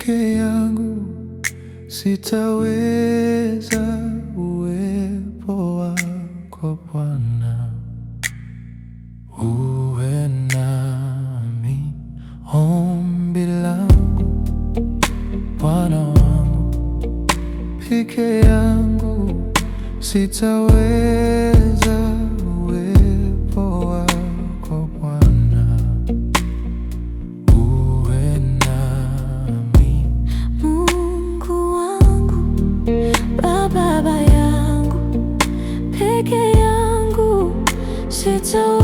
peke yangu sitaweza, uwepo wako Bwana uwe nami. Ombi langu Bwana wangu, peke yangu sitaweza, uwepo wako Bwana uwe nami. Mungu wangu, Baba yangu, peke yangu sitaweza,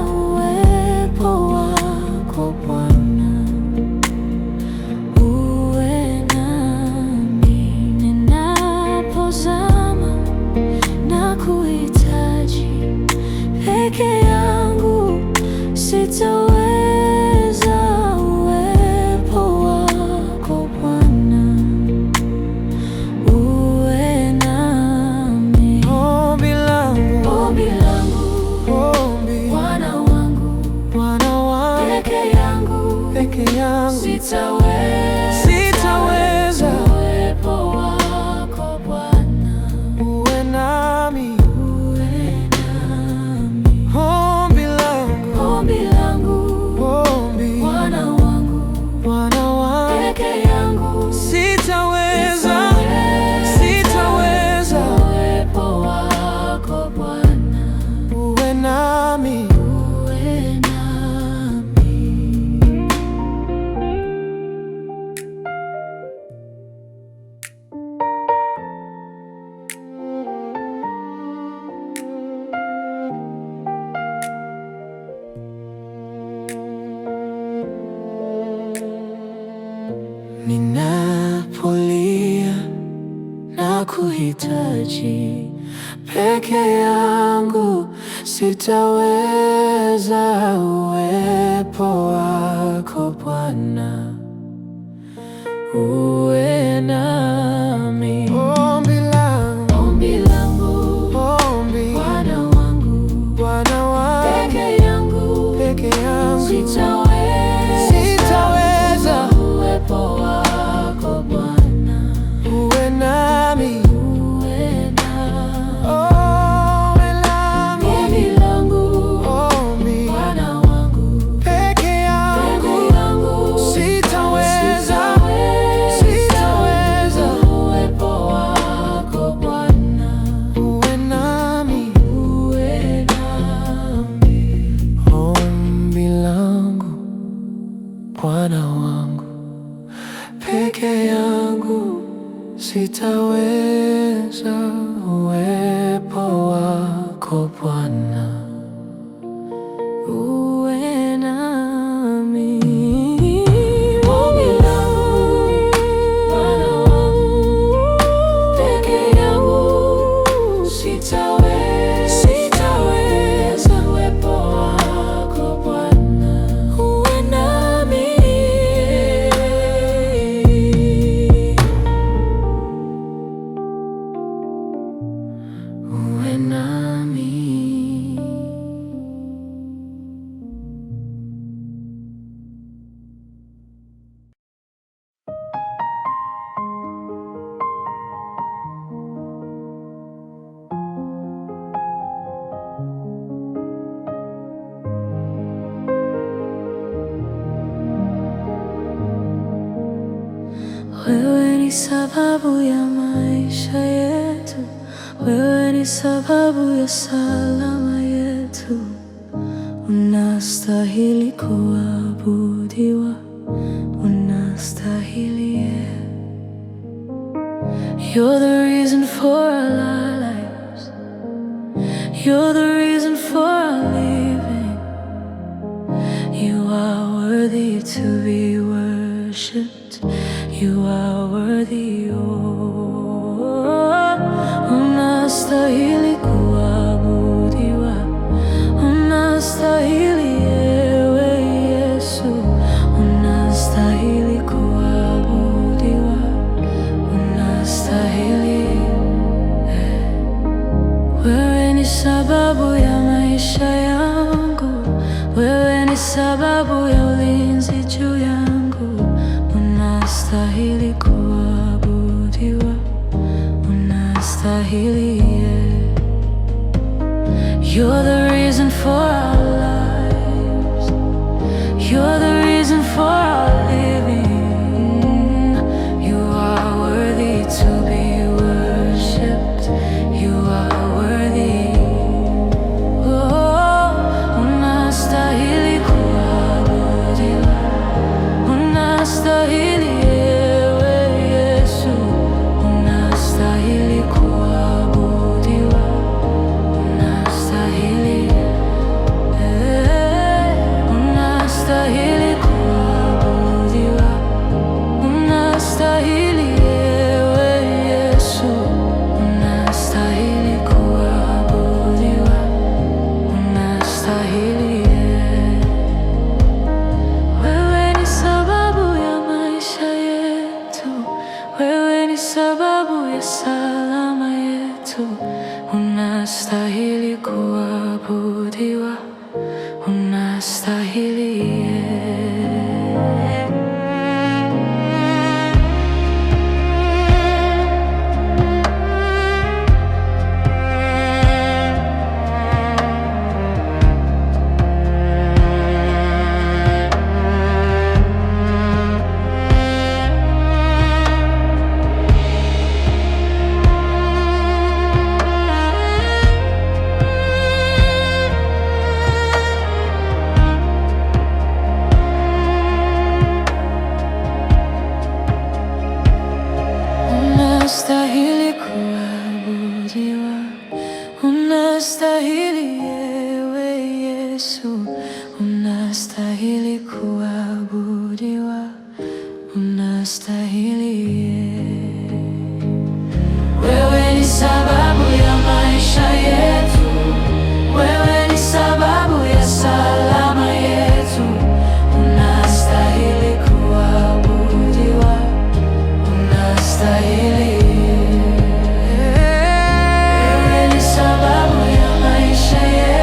uwepo wako Bwana uwe nami. Ninapozama na kuhitaji, peke yangu sitaweza, uwepo wako Bwana uwe nami. Ombi langu Bwana wangu, peke yangu sitaweza, uwepo wako Bwana uwe nami. Ombi langu Bwana wangu, peke yangu sitaweza, uwepo wako Bwana uwe nami. uwe nami. Ninapolia na kuhitaji, peke yangu sitaweza, uwepo wako Bwana uwe nami. Ombi langu Bwana wangu, peke yangu sitaweza, uwepo wako Bwana uwe nami. uwe nami. Ombi Bwana wangu, peke yangu sitaweza, uwepo wako Bwana uwe nami. uwe nami. Ombi langu Bwana wangu, peke yangu sitaweza, uwepo wako Bwana uwe nami. Ombi langu Bwana wangu, peke yangu sitaweza, uwepo wako Bwana uwe nami. Uwe nami. Wewe ni sababu ya maisha yetu, wewe ni sababu ya salama yetu. Unastahili kuabudiwa, unastahili yeah. You're the reason for our lives, you're the reason for our living. You are worthy to be worshipped, you are worthy, oh. Unastahili kuabudiwa, unastahili ewe Yesu, unastahili kuabudiwa, unastahili. Wewe ni sababu ya maisha yangu, wewe ni sababu ya ulinzi juu yangu. unastahili kuabudiwa, unastahili You're the reason for our lives, you're the reason for our living. You are worthy to be worshipped, you are worthy. Oh, unastahili kuabudiwa, unastahili ewe Yesu, unastahili kuabudiwa, unastahili, unastahili kuabudiwa, unastahili ewe Yesu, unastahili kuabudiwa, unastahili. Wewe ni sababu ya maisha yetu, wewe ni sababu ya salama yetu, unastahili kuabudiwa, unastahili. Unastahili kuabudiwa, unastahili ewe Yesu, unastahili kuabudiwa, unastahili. Wewe ni sababu ya maisha yetu, wewe ni sababu ya salama yetu, unastahili kuabudiwa, unastahili. Wewe ni sababu ya maisha yetu.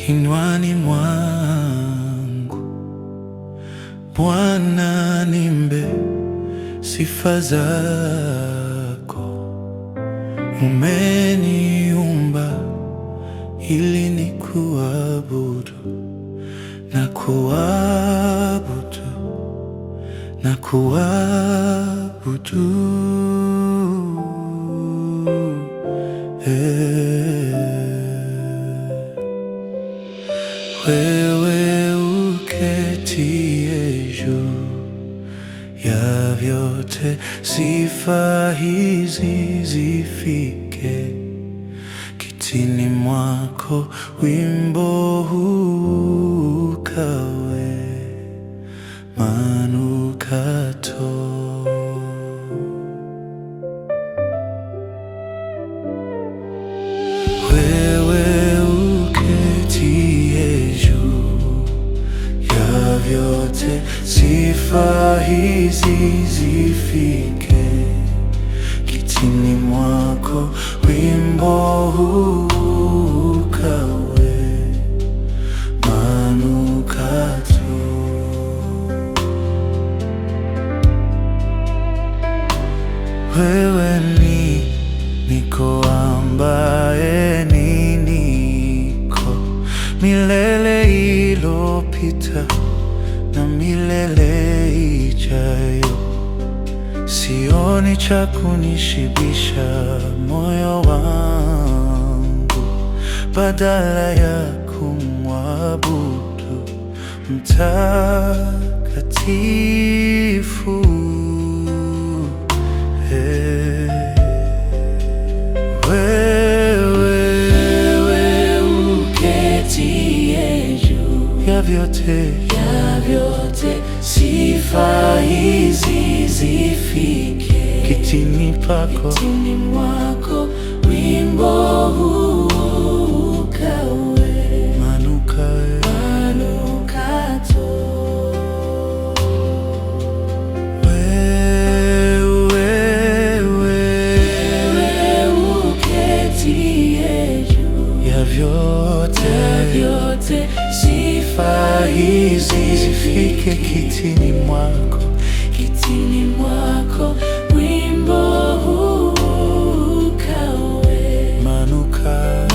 kinywani mwangu. Bwana, niimbe sifa zako. Umeniumba ili nikuabudu na kuabudu na kuabudu. Wewe uketie juu ya vyote, sifa hizi zifike kitini mwako. Wimbo huu ukawe manukato. Wewe uketie juu ya vyote, sifa hizi zifike kitini mwako. Wimbo huu ukawe manukato. Wewe niko ambaye niko milele ilopita na milele ijayo. Sioni cha kunishibisha moyo wangu, badala ya kumwabudu mtakatifu. Wewe uketie juu ya vyote, sifa hizi zifike kitini mwako. Wimbo huu ukawe manukato. Wewe uketie juu ya vyote, sifa hizi zifike kitini mwako. Wimbo huu ukawe manukato.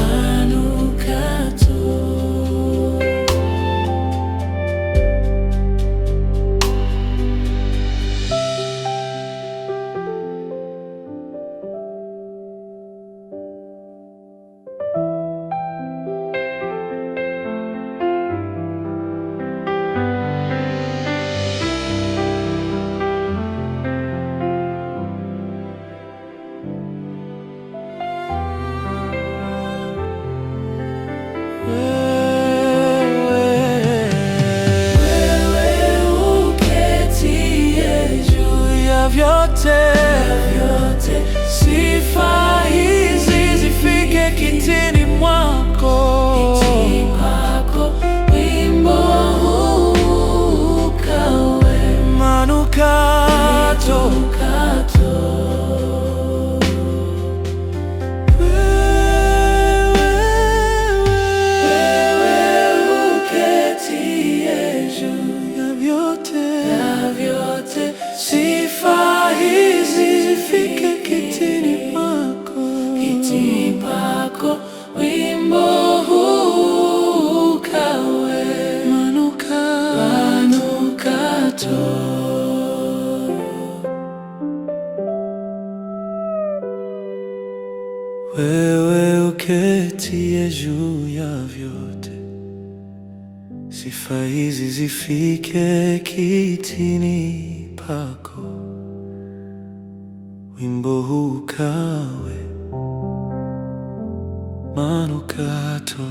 Vyote, sifa hizi zifike kitini mwako. Wimbo huu ukawe manukato. Wewe uketie juu ya vyote, sifa hizi zifike kitini mwako. Wimbo huu ukawe manukato. Wewe uketie juu ya vyote, sifa hizi zifike kitini pako. Wimbo huu ukawe manukato.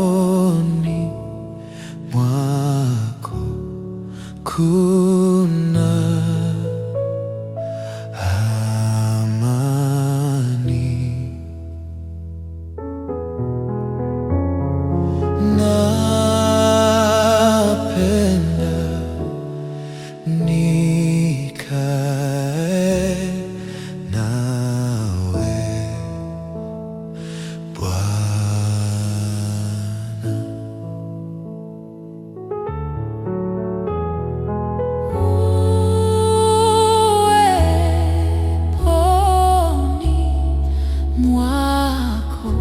Uweponi mwako kuna amani. Napenda nikae nawe Bwana. Uweponi mwako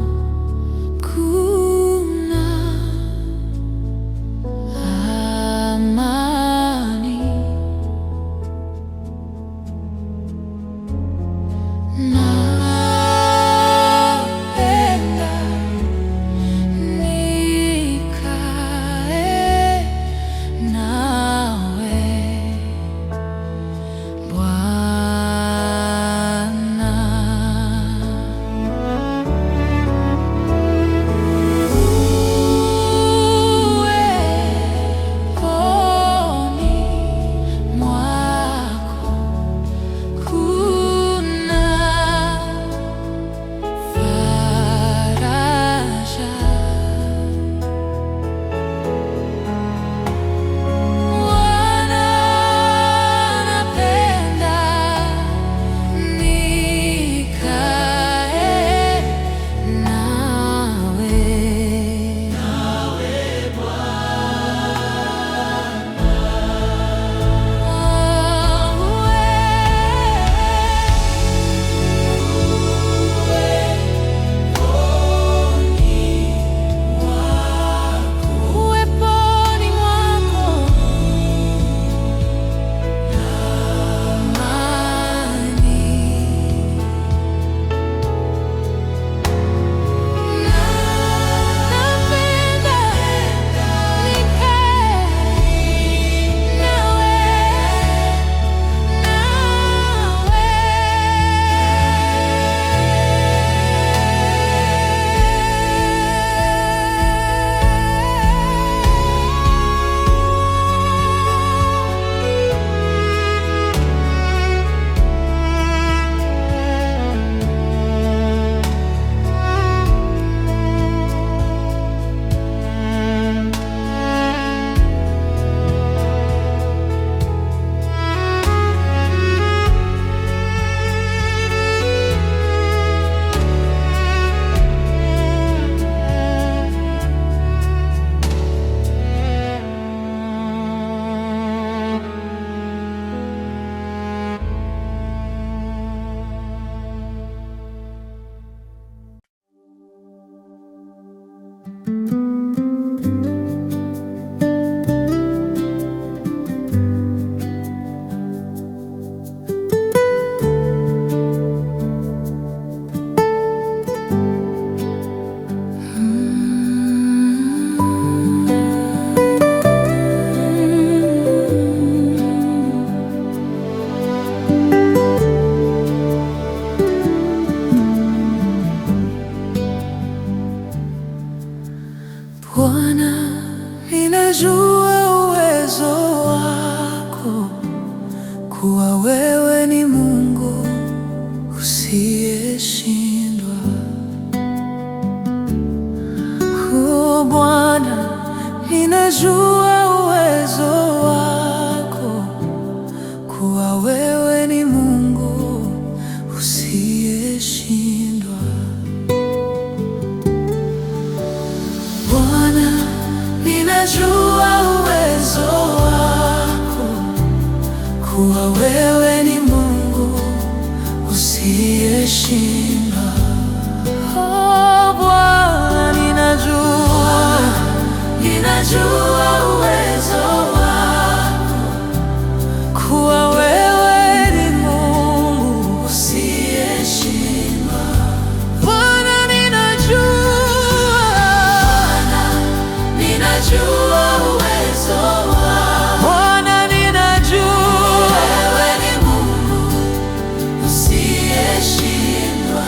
kuna amani. Napenda nikae nawe Bwana. Uweponi mwako kuna faraja. Bwana, napenda nikae nawe uweponi mwako amani. Napenda nikae Bwana, ninajua uwezo wako, kuwa wewe ni Mungu usiyeshindwa. Bwana, ninajua uwezo wako, kuwa wewe ni Mungu usiyeshindwa. Bwana, ninajua uwezo wako, kuwa wewe ni Mungu usiyeshindwa. Oh Bwana, ninajua uwezo wako, kuwa wewe ni Mungu usiyeshindwa. Bwana, ninajua uwezo wako. Bwana, ninajua wewe ni Mungu usiyeshindwa.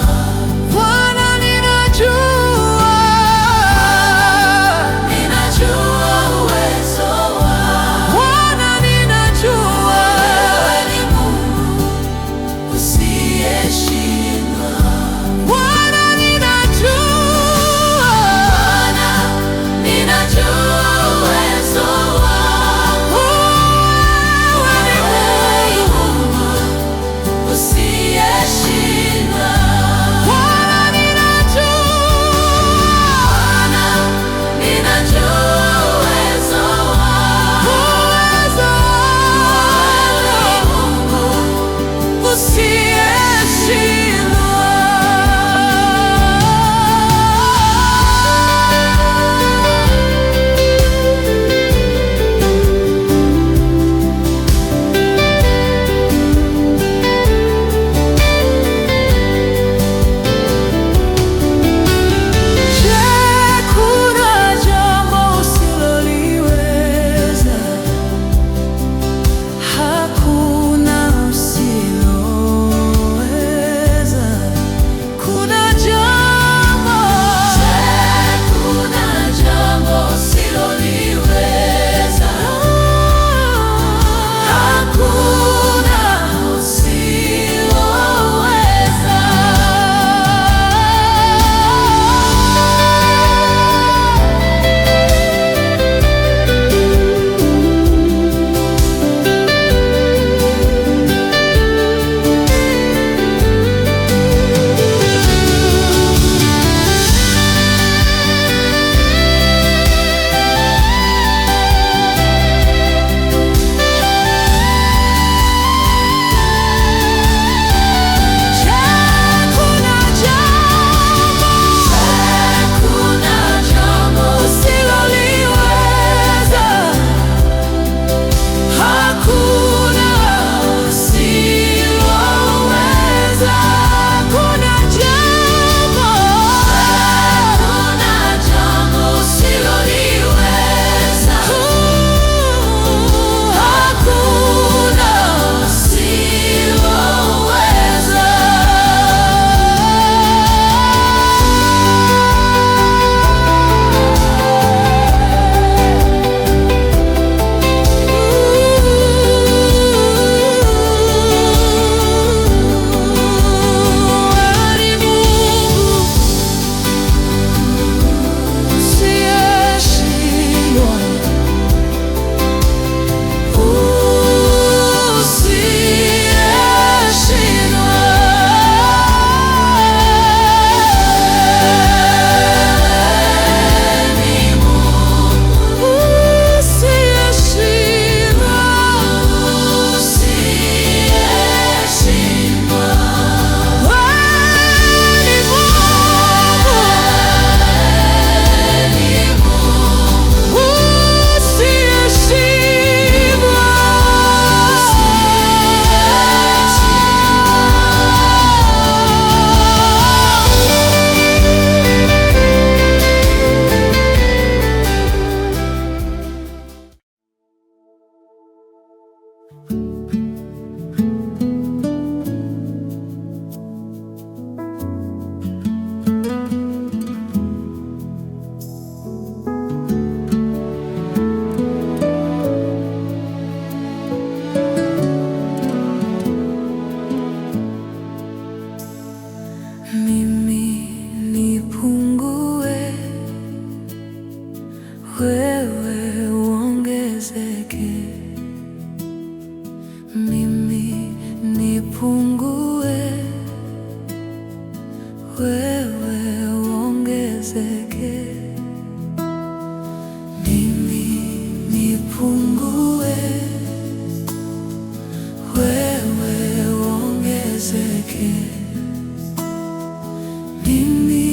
mimi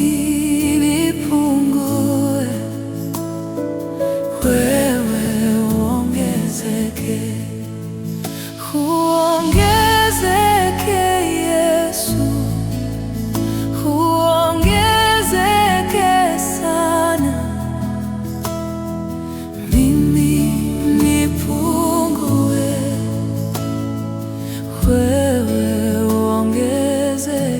nipungue, wewe uongezeke. Uongezeke Yesu, uongezeke sana. Mimi nipungue, wewe uongezeke.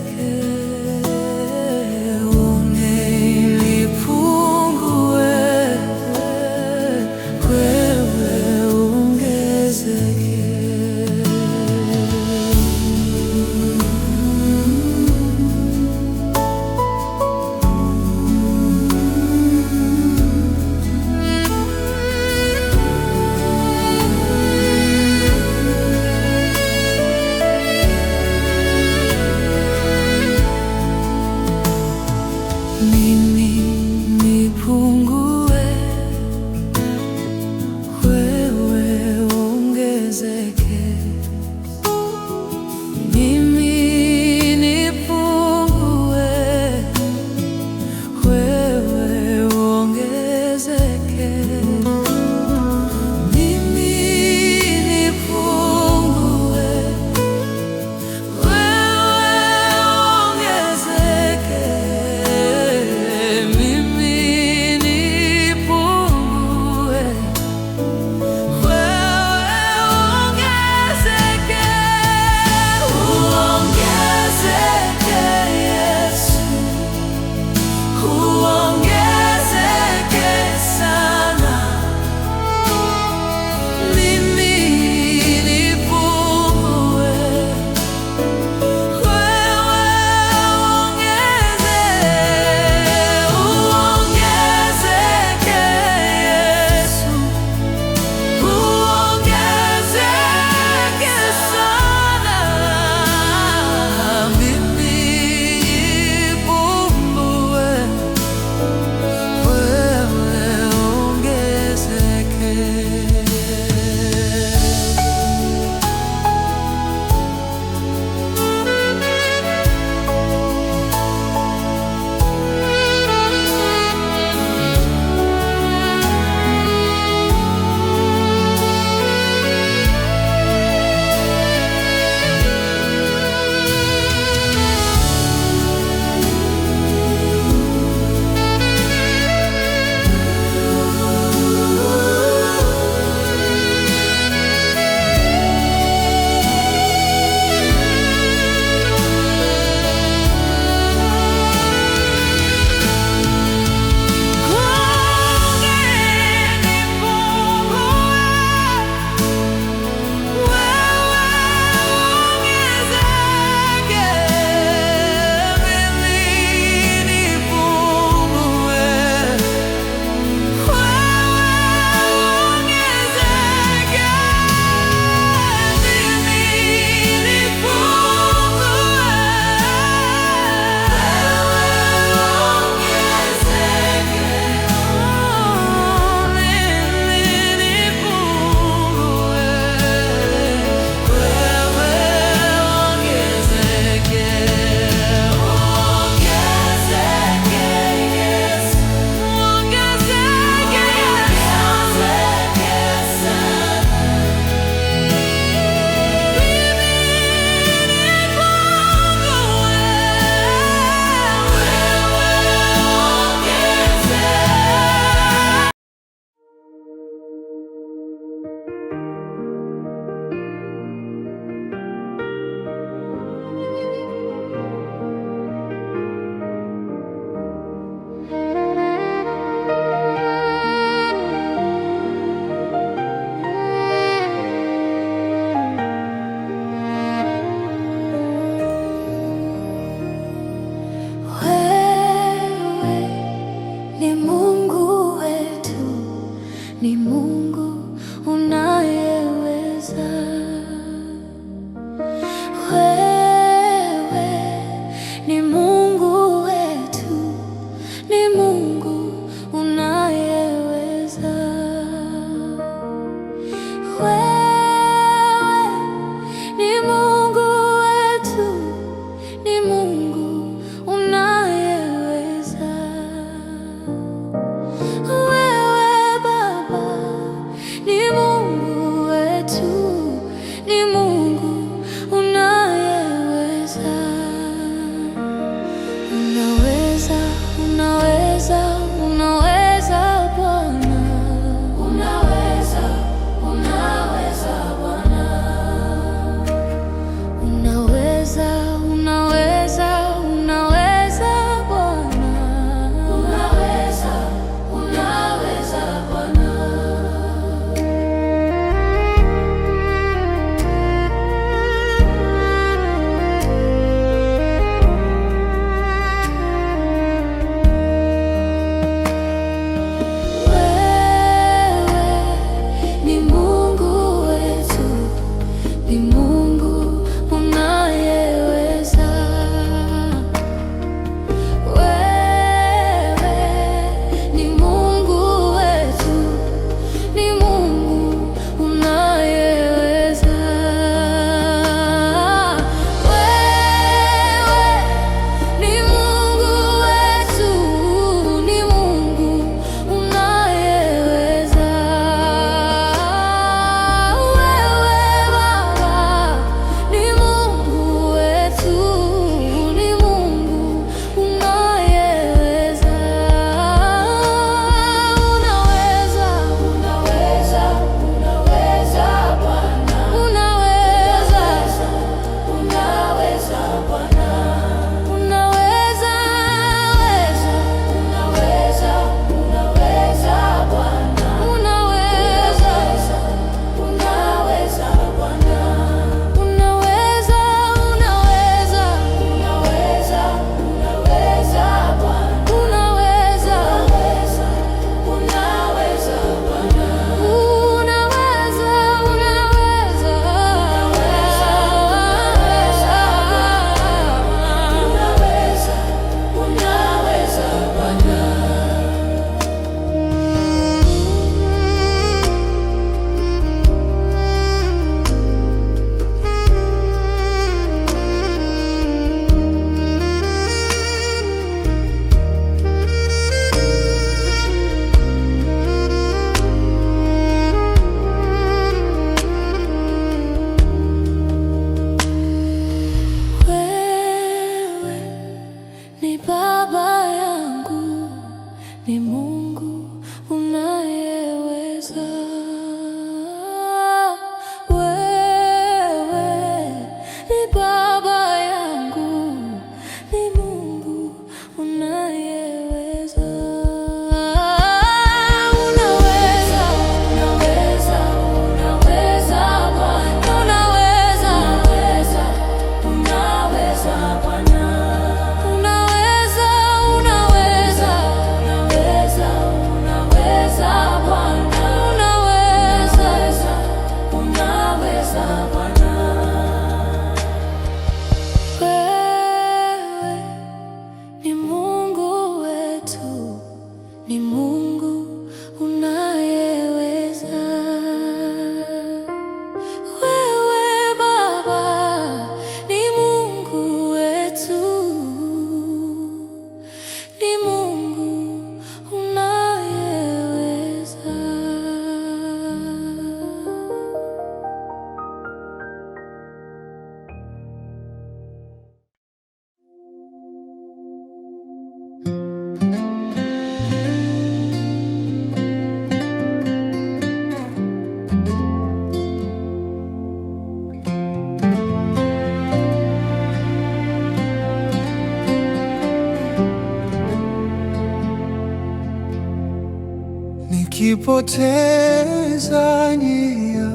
nikipoteza njia.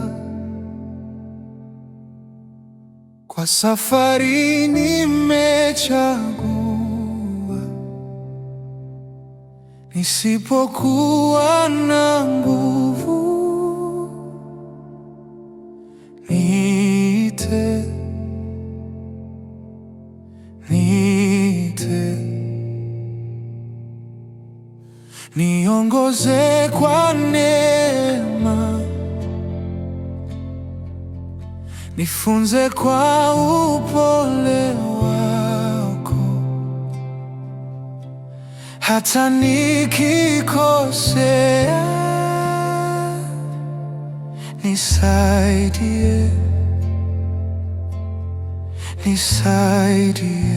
Kwa safari nimechagua, nisipokuwa na nguvu, niite, niongoze kwa neema, nifunze kwa upole wako, hata nikikosea, nisaidie, nisaidie.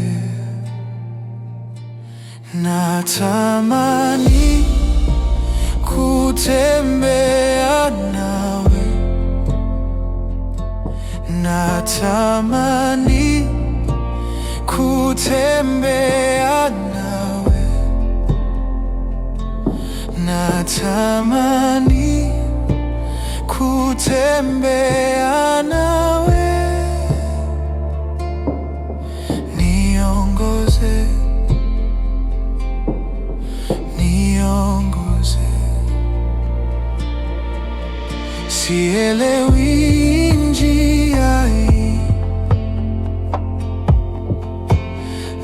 Natamani kutembea nawe, natamani kutembea nawe, natamani kutembea nawe, niongoze, niongoze. Sielewi njia hii,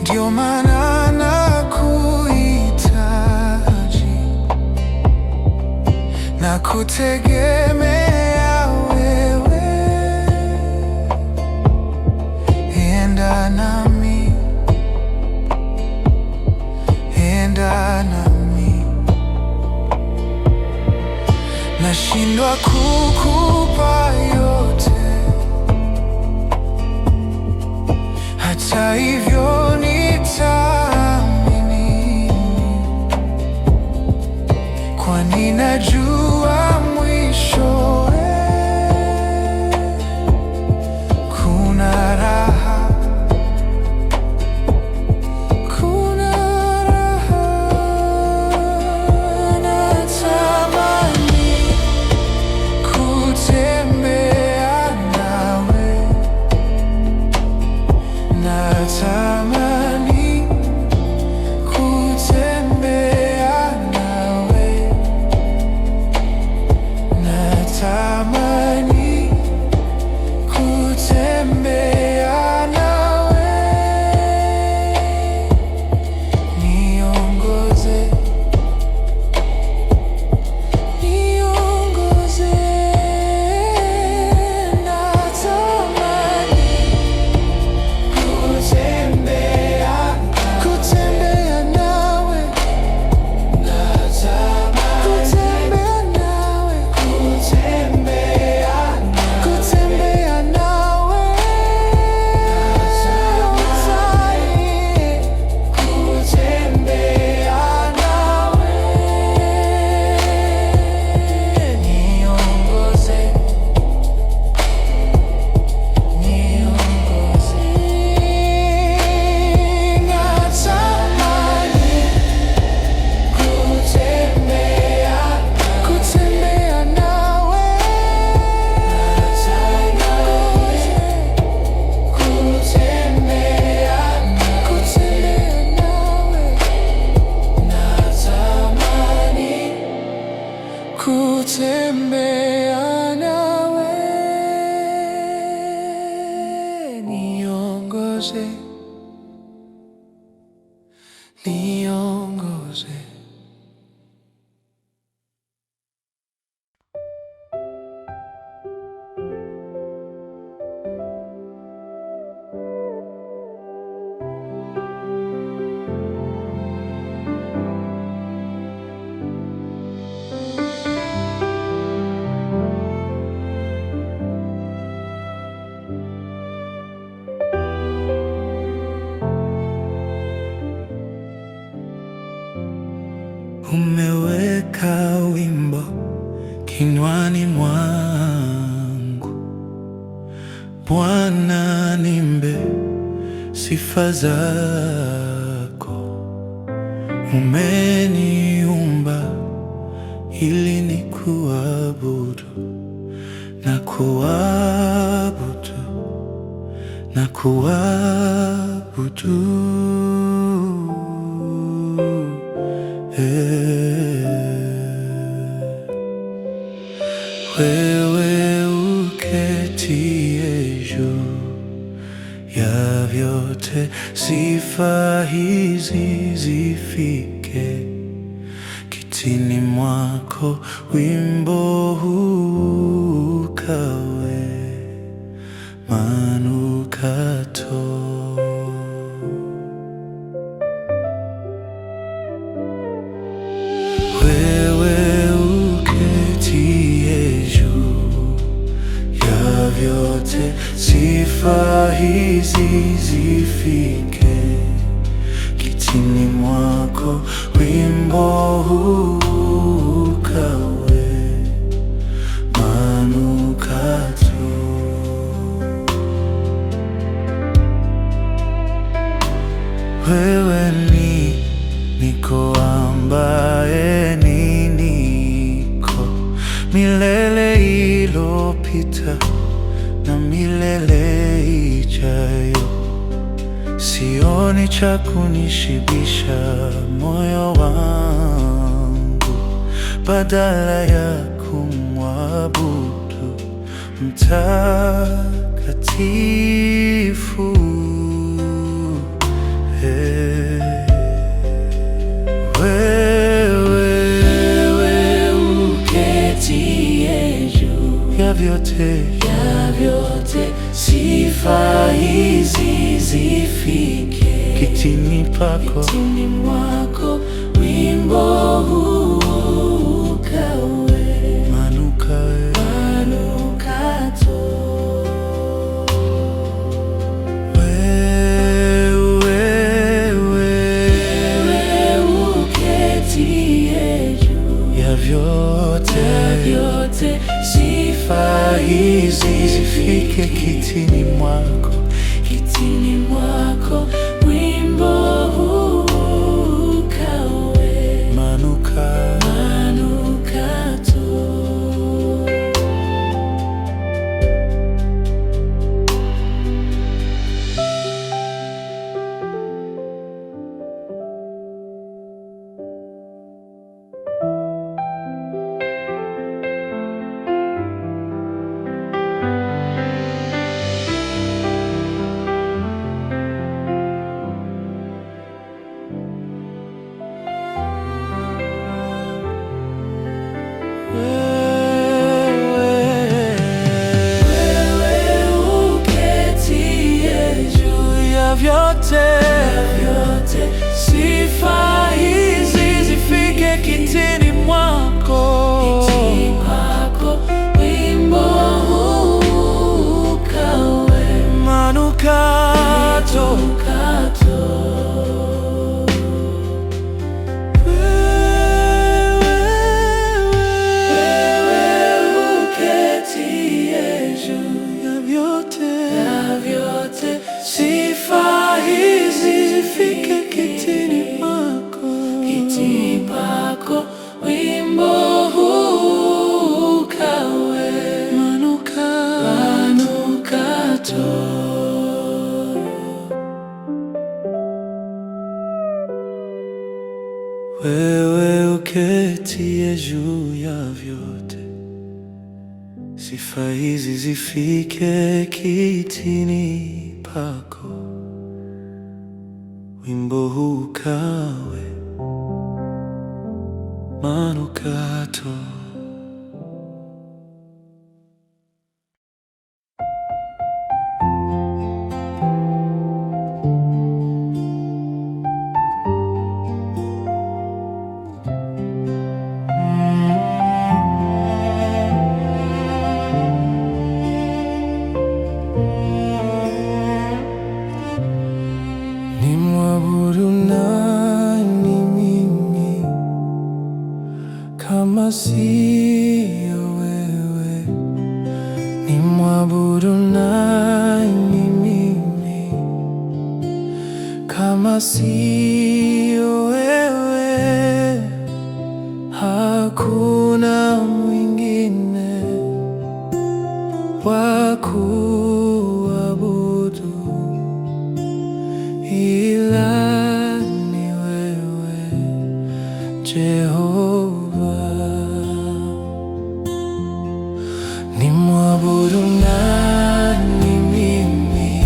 ndio maana nakuhitaji na kutegemea wewe. Enda nami, enda nami. Nashindwa kukupa yote, hata hivyo nitaamini, kwani najua mwishowe kuna raha, kuna raha. Natamani kutembea nawe, natamani kutembea nawe, natamani kutembea nawe, niongoze, niongoze. Natamani kutembea, kutembea nawe, kutembea nawe, kutembea nawe, kutembea nawe, niongoze, niongoze. Natamani kutembea, kutembea nawe, kutembea, kutembea nawe, natamani kutembea nawe, niongoze, niongoze. Umeweka wimbo kinywani mwangu, Bwana, nimbe sifa zako. Umeniumba ili ni kuabudu na kuabudu na kuabudu. Wewe uketie juu ya vyote, sifa hizi zifike kitini mwako, wimbo huu ukawe manukato. Wewe uketie juu ya vyote, sifa hizi zifike kitini mwako, wimbo huu ukawe manukato. Wewe niko ambaye niko milele ilopita na milele ijayo. Sioni cha kunishibisha moyo wangu, badala ya kumwabudu mtakatifu. Wewe uketie juu ya vyote, sifa hizi zifike kitini pako, mwako, wimbo huu ukawe manukato. Wewe uketie juu ya vyote, sifa hizi zifike kitini mwako, wimbo huu ukawe manukato. vyote, sifa hizi zifike kitini mwako, wimbo huu ukawe manukato. Sifa hizi zifike kitini pako, wimbo huu ukawe manukato. Wewe uketie juu ya vyote, sifa hizi zifike kitini pako, wimbo huu ukawe manukato. Nimwabudu nani mimi kama siyo wewe? Nimwabudu nani mimi kama siyo wewe? Hakuna wa kuabudu ila ni wewe Jehova. Nimwabudu nani mimi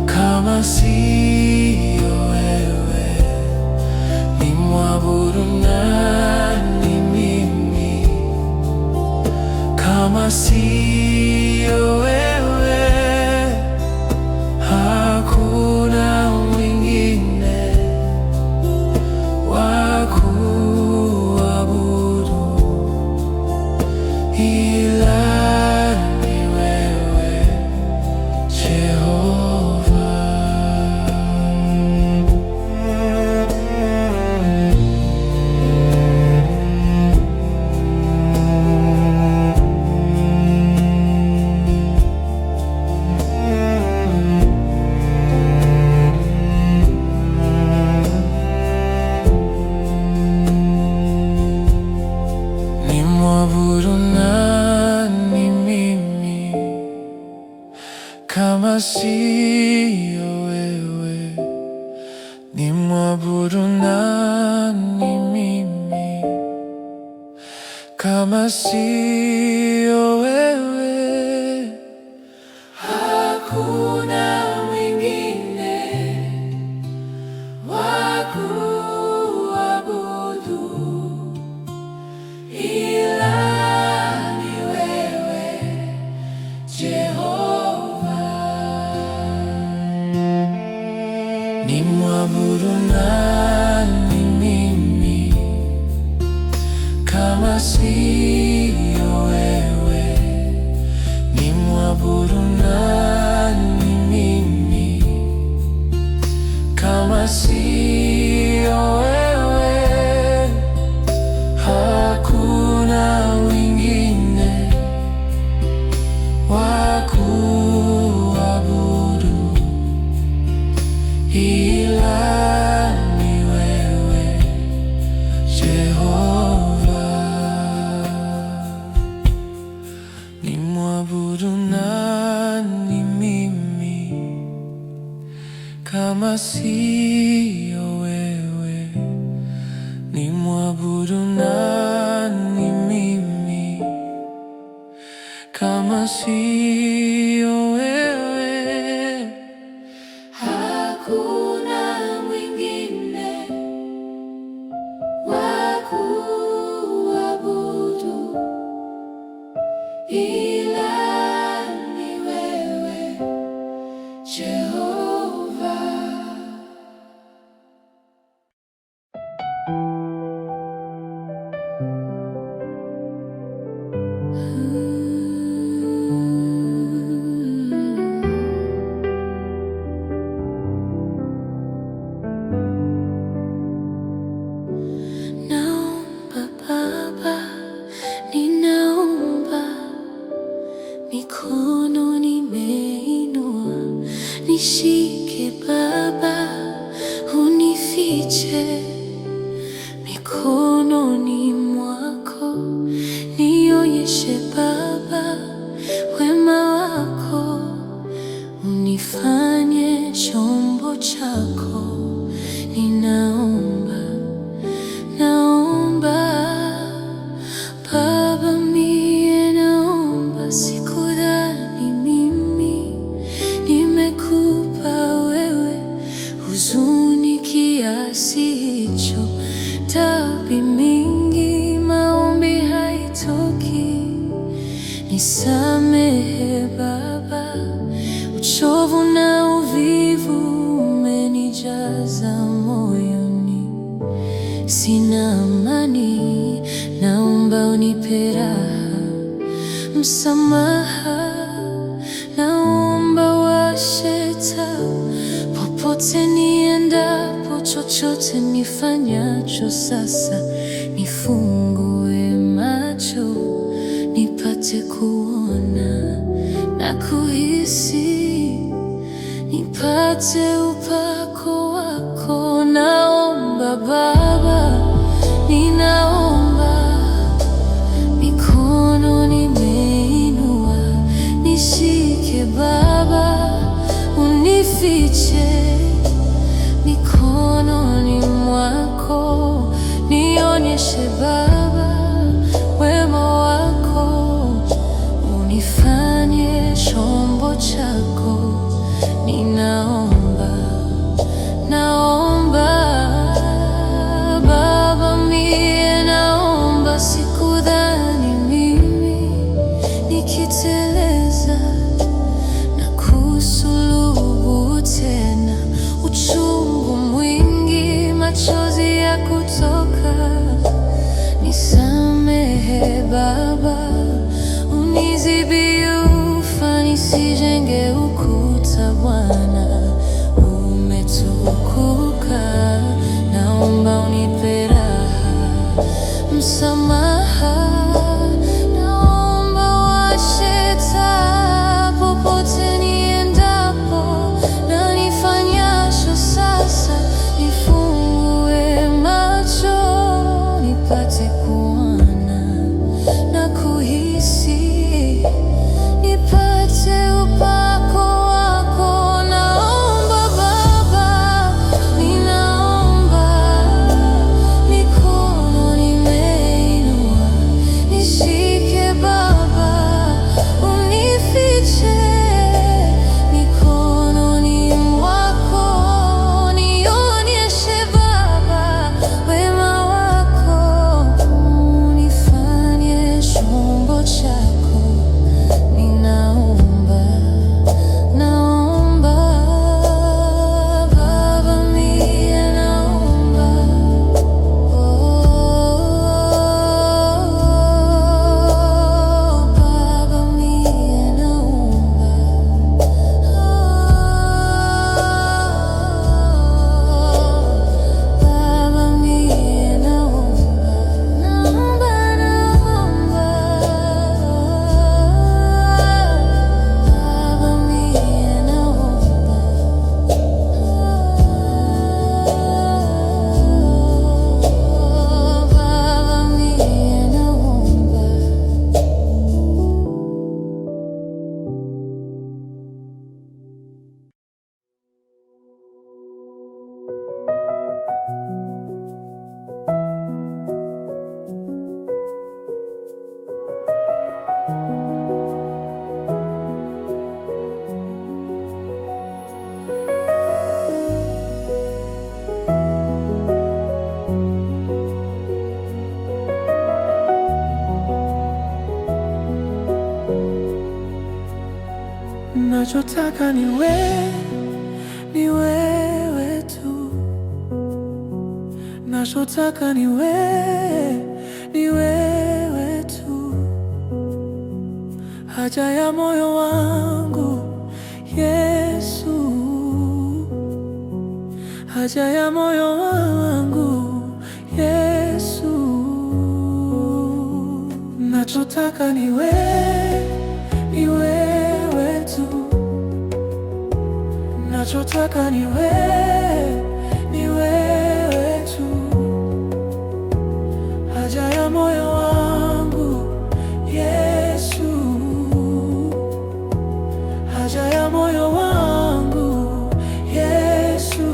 kama siyo wewe? Nimwabudu nani mimi kama siyo wewe? Hakuna mwingine wa kuabudu ila ni wewe Jehova. Nimwabudu nani mimi kama siyo wewe? Nimwabudu nani mimi kama siyo wewe? Hakuna mwingine wa kuabudu ila ni wewe Jehova. Nimwabudu nani mimi kama siyo wewe? Nimwabudu nani mimi kama siyo wewe? Hakuna mwingine wa kuabudu ila ni wewe Jehova. Nimwabudu nani mimi kama siyo wewe? Nimwabudu nani mimi kama siyo wewe? Hakuna mwingine wa kuabudu ila ni wewe Jehova. Naomba Baba, ninaomba, mikono nimeinua, nishike Baba, unifiche mikononi mwako, nionyeshe Baba wema wako, unifanye chombo chako. Ninaomba Baba, mie naomba, sikudhani mimi nimekupa wewe huzuni kiasi hicho, tabi mingi, maombi haitoki. Nisamehe Baba, uchovu na uvivu umenijaza moyoni, sina amani, naomba unipe raha, msamaha, naomba washe taa popote niendapo, chochote nifanyacho sasa, nifungue macho nipate kuona na kuhisi, nipate upako wako. Naomba Baba, ninaomba, mikono nimeinua, Baba, unizibie ufa nisijenge ukuta. Bwana umetukuka, naomba unipe raha, msamaha. Naomba washe taa popote niendapo, na nifanyasho sasa nifungue macho, nipate kuona na kuhisi, nipate upako wako. Naomba Baba, ninaomba, mikono nimeinua, nishike Baba, unifiche mikononi mwako, nionyeshe Baba wema wako, unifanye chombo chako. Ninaomba, naomba Baba, mie naomba, Baba mie naomba, Baba mie naomba, naomba, naomba, Baba mie naomba, Baba mie naomba. Nachotaka ni wewe tu. Nachotaka ni wewe tu. Haja ya moyo wangu Yesu, haja ya moyo wangu Yesu. Nachotaka ni wewe tu. Nachotaka ni wewe tu. Haja ya moyo wangu Yesu, haja ya moyo wangu Yesu.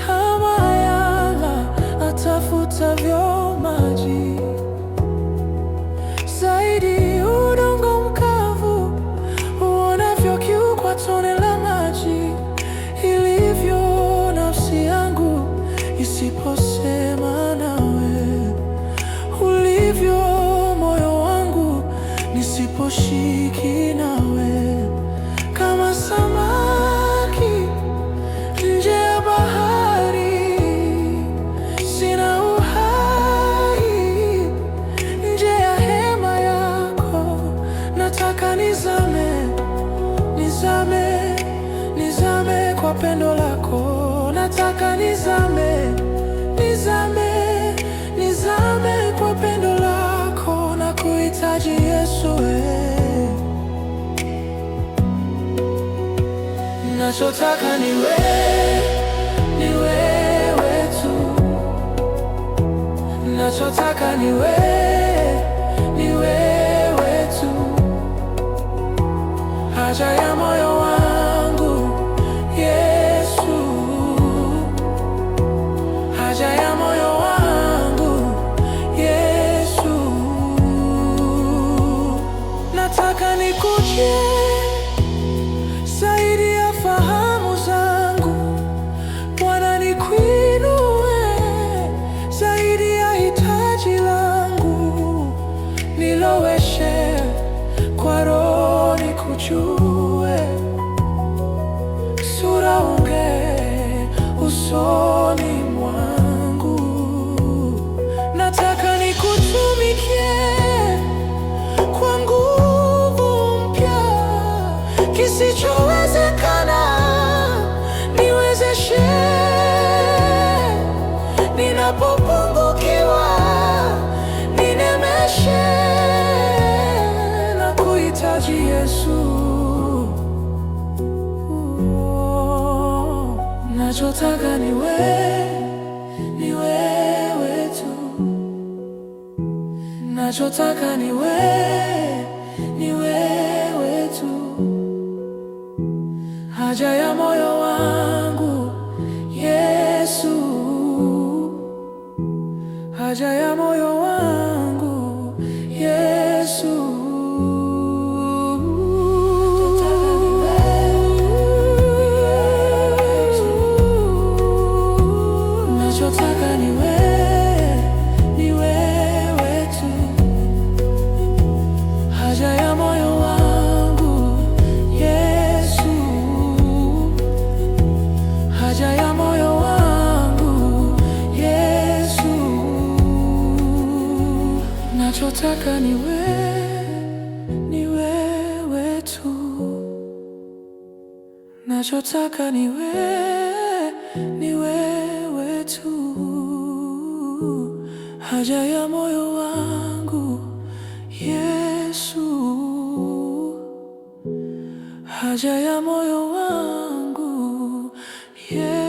Kama yala atafutavyo maji, zaidi udongo mkavu uonavyo kiu kwa tone la maji, ilivyo nafsi yangu isiposema nawe, ulivyo moyo wangu nisiposhiki nawe. Kama samaki nje ya bahari, sina uhai nje ya hema yako. Nataka nizame, nizame, nizame kwa pendo lako. Nataka nizame, nizame, nizame kwa pendo lako. Nakuhitaji Yesu, nachotaka ni wewe tu. Nachotaka ni wewe tu. Haja ya moyo wangu Yesu, haja ya moyo wangu Yesu. Nataka nikujie zaidi ya fahamu zangu Bwana, nikuinue zaidi ya hitaji langu, niloweshe kwa Roho nikujue. ninapopungukiwa, ninemeshe na kuhitaji Yesu. Nachotaka ni wewe tu. Nachotaka ni wewe tu. Haja ya moyo wangu Yesu, haja ya moyo wangu Yesu. Nachotaka ni wewe tu. Haja ya moyo wangu Yesu, haja ya moyo wangu Yesu. Nachotaka ni wewe tu. Nachotaka ni wewe tu. Haja ya moyo wangu Yesu, haja ya moyo wangu Yesu.